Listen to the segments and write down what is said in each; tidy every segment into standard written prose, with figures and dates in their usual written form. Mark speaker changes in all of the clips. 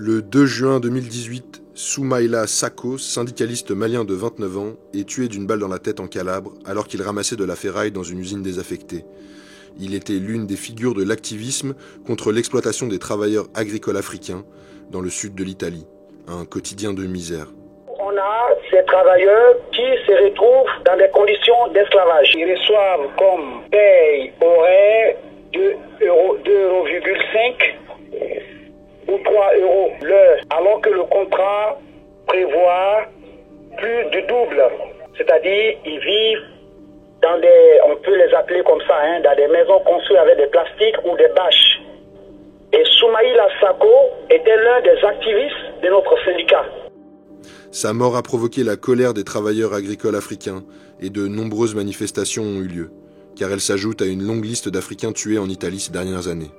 Speaker 1: Le 2 juin 2018, Soumaïla Sako, syndicaliste malien de 29 ans, est tué d'une balle dans la tête en Calabre alors qu'il ramassait de la ferraille dans une usine désaffectée. Il était l'une des figures de l'activisme contre l'exploitation des travailleurs agricoles africains dans le sud de l'Italie, un quotidien de misère.
Speaker 2: On a ces travailleurs qui se retrouvent dans des conditions d'esclavage. Ils reçoivent comme paye horaire 2,5 € ou 3 € l'heure, alors que le contrat prévoit plus du double. C'est-à-dire, ils vivent dans des, on peut les appeler comme ça, dans des maisons construites avec des plastiques ou des bâches. Et Soumaïla Sako était l'un des activistes de notre syndicat.
Speaker 1: Sa mort a provoqué la colère des travailleurs agricoles africains et de nombreuses manifestations ont eu lieu, car elle s'ajoute à une longue liste d'Africains tués en Italie ces dernières années.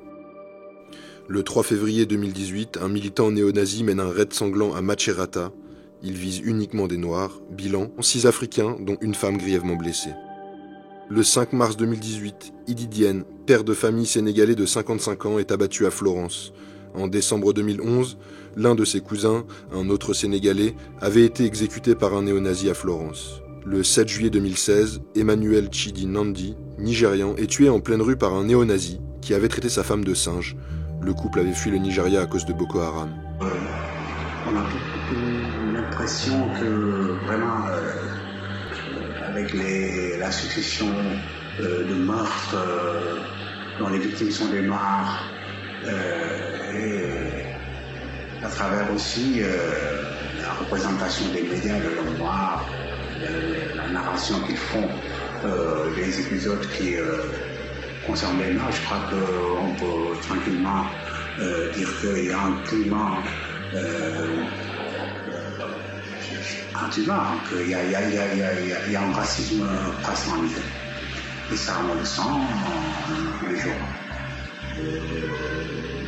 Speaker 1: Le 3 février 2018, un militant néo-nazi mène un raid sanglant à Macerata. Il vise uniquement des Noirs. Bilan, 6 Africains, dont une femme grièvement blessée. Le 5 mars 2018, Idi Diène, père de famille sénégalais de 55 ans, est abattu à Florence. En décembre 2011, l'un de ses cousins, un autre Sénégalais, avait été exécuté par un néo-nazi à Florence. Le 7 juillet 2016, Emmanuel Chidi Nandi, Nigérian, est tué en pleine rue par un néo-nazi qui avait traité sa femme de singe. Le couple avait fui le Nigeria à cause de Boko Haram.
Speaker 3: On a l'impression que vraiment, avec la succession de meurtres dont les victimes sont des Noirs, et à travers aussi la représentation des médias de l'homme noir, la narration qu'ils font des épisodes qui concernent les Noirs, je crois qu'on peut tranquillement dire qu'il y a un climat anti-noir, qu'il y a un racisme passant en Italie. Et ça, on le sent tous les jours.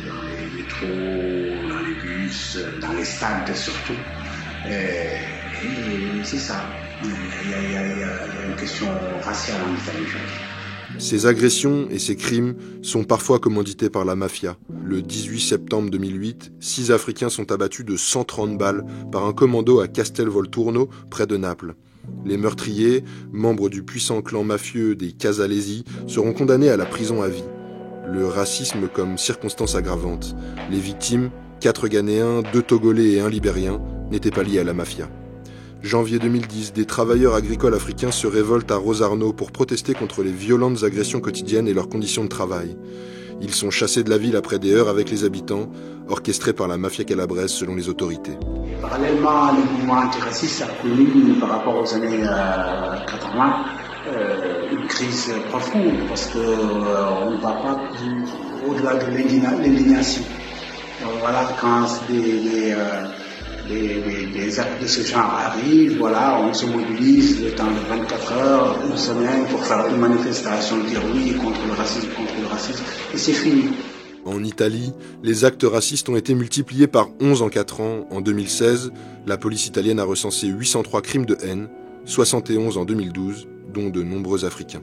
Speaker 3: Dans les métros, dans les bus, dans les stades surtout. Et c'est ça. Il y a une question raciale en Italie, je pense.
Speaker 1: Ces agressions et ces crimes sont parfois commandités par la mafia. Le 18 septembre 2008, 6 Africains sont abattus de 130 balles par un commando à Castelvolturno, près de Naples. Les meurtriers, membres du puissant clan mafieux des Casalesi, seront condamnés à la prison à vie. Le racisme comme circonstance aggravante. Les victimes, 4 Ghanéens, 2 Togolais et 1 Libérien, n'étaient pas liés à la mafia. Janvier 2010, des travailleurs agricoles africains se révoltent à Rosarno pour protester contre les violentes agressions quotidiennes et leurs conditions de travail. Ils sont chassés de la ville après des heurts avec les habitants, orchestrés par la mafia calabraise selon les autorités.
Speaker 3: Parallèlement, le mouvement antiraciste a connu, par rapport aux années 80, une crise profonde, parce qu'on ne va pas au-delà de l'indignation. Voilà, quand des actes de ce genre arrivent, voilà, on se mobilise le temps de 24 heures, une semaine, pour faire une manifestation, dire oui contre le racisme, et c'est fini.
Speaker 1: En Italie, les actes racistes ont été multipliés par 11 en 4 ans. En 2016, la police italienne a recensé 803 crimes de haine, 71 en 2012, dont de nombreux Africains.